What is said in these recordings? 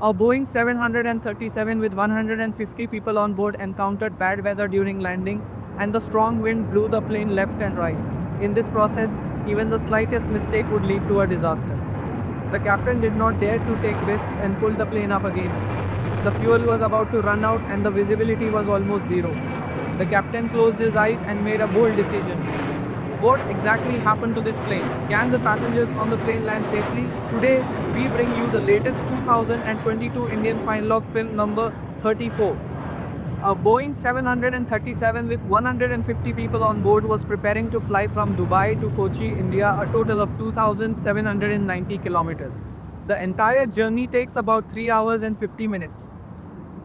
A Boeing 737 with 150 people on board encountered bad weather during landing, and the strong wind blew the plane left and right. In this process, even the slightest mistake would lead to a disaster. The captain did not dare to take risks and pulled the plane up again. The fuel was about to run out and the visibility was almost zero. The captain closed his eyes and made a bold decision. What exactly happened to this plane? Can the passengers on the plane land safely? Today, we bring you the latest 2022 Indian fine log film number 34. A Boeing 737 with 150 people on board was preparing to fly from Dubai to Kochi, India, a total of 2,790 kilometers. The entire journey takes about 3 hours and 50 minutes.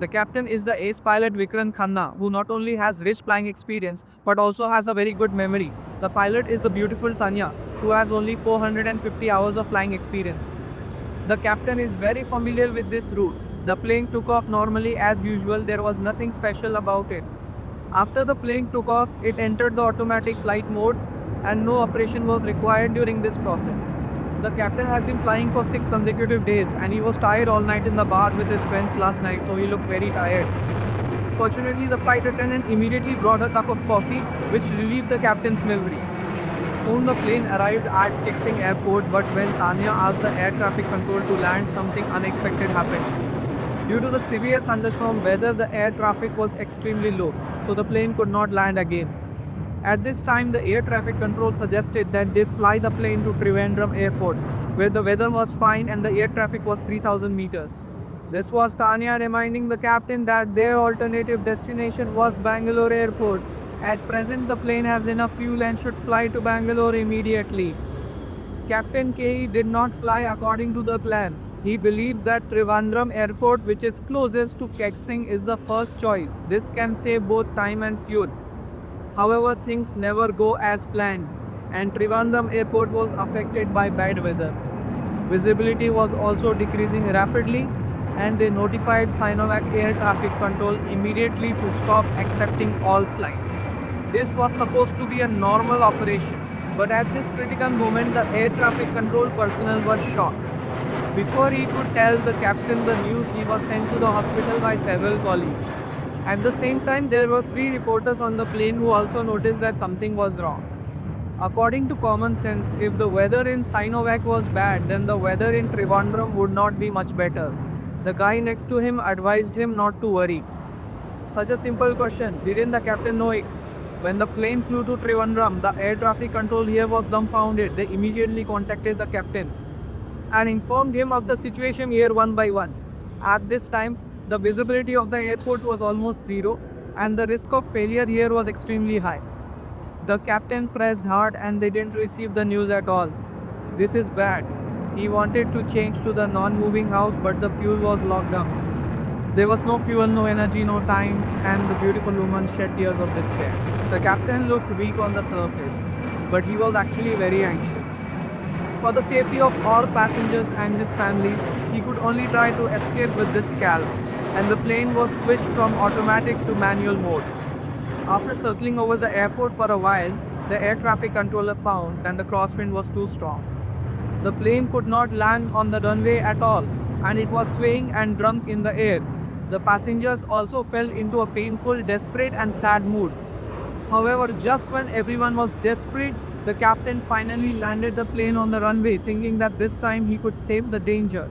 The captain is the ace pilot Vikrant Khanna, who not only has rich flying experience but also has a very good memory. The pilot is the beautiful Tanya, who has only 450 hours of flying experience. The captain is very familiar with this route. The plane took off normally as usual, there was nothing special about it. After the plane took off, it entered the automatic flight mode and no operation was required during this process. The captain has been flying for 6 consecutive days and he was tired all night in the bar with his friends last night, so he looked very tired. Fortunately, the flight attendant immediately brought a cup of coffee, which relieved the captain's memory. Soon the plane arrived at Kexing Airport, but when Tanya asked the air traffic control to land, something unexpected happened. Due to the severe thunderstorm weather, the air traffic was extremely low, so the plane could not land again. At this time, the air traffic control suggested that they fly the plane to Trivandrum Airport, where the weather was fine and the air traffic was 3000 meters. This was Tanya reminding the captain that their alternative destination was Bangalore Airport. At present, the plane has enough fuel and should fly to Bangalore immediately. Captain K did not fly according to the plan. He believes that Trivandrum Airport, which is closest to Kexing, is the first choice. This can save both time and fuel. However, things never go as planned, and Trivandrum Airport was affected by bad weather. Visibility was also decreasing rapidly, and they notified Sinovac Air Traffic Control immediately to stop accepting all flights. This was supposed to be a normal operation, but at this critical moment, the air traffic control personnel were shocked. Before he could tell the captain the news, he was sent to the hospital by several colleagues. At the same time, there were 3 reporters on the plane who also noticed that something was wrong. According to common sense, if the weather in Sinovac was bad, then the weather in Trivandrum would not be much better. The guy next to him advised him not to worry. Such a simple question, didn't the captain know it? When the plane flew to Trivandrum, the air traffic control here was dumbfounded. They immediately contacted the captain and informed him of the situation here one by one. At this time, the visibility of the airport was almost zero and the risk of failure here was extremely high. The captain pressed hard and they didn't receive the news at all. This is bad. He wanted to change to the non-moving house, but the fuel was locked up. There was no fuel, no energy, no time, and the beautiful woman shed tears of despair. The captain looked weak on the surface, but he was actually very anxious. For the safety of all passengers and his family, he could only try to escape with this scalp, and the plane was switched from automatic to manual mode. After circling over the airport for a while, the air traffic controller found that the crosswind was too strong. The plane could not land on the runway at all, and it was swaying and drunk in the air. The passengers also fell into a painful, desperate and sad mood. However, just when everyone was desperate, the captain finally landed the plane on the runway, thinking that this time he could save the danger.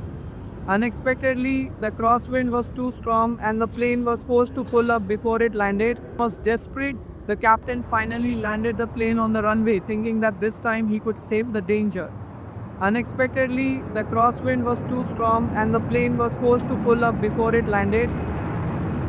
Unexpectedly, the crosswind was too strong and the plane was forced to pull up before it landed. Was desperate, the captain finally landed the plane on the runway, thinking that this time he could save the danger. Unexpectedly, the crosswind was too strong and the plane was forced to pull up before it landed.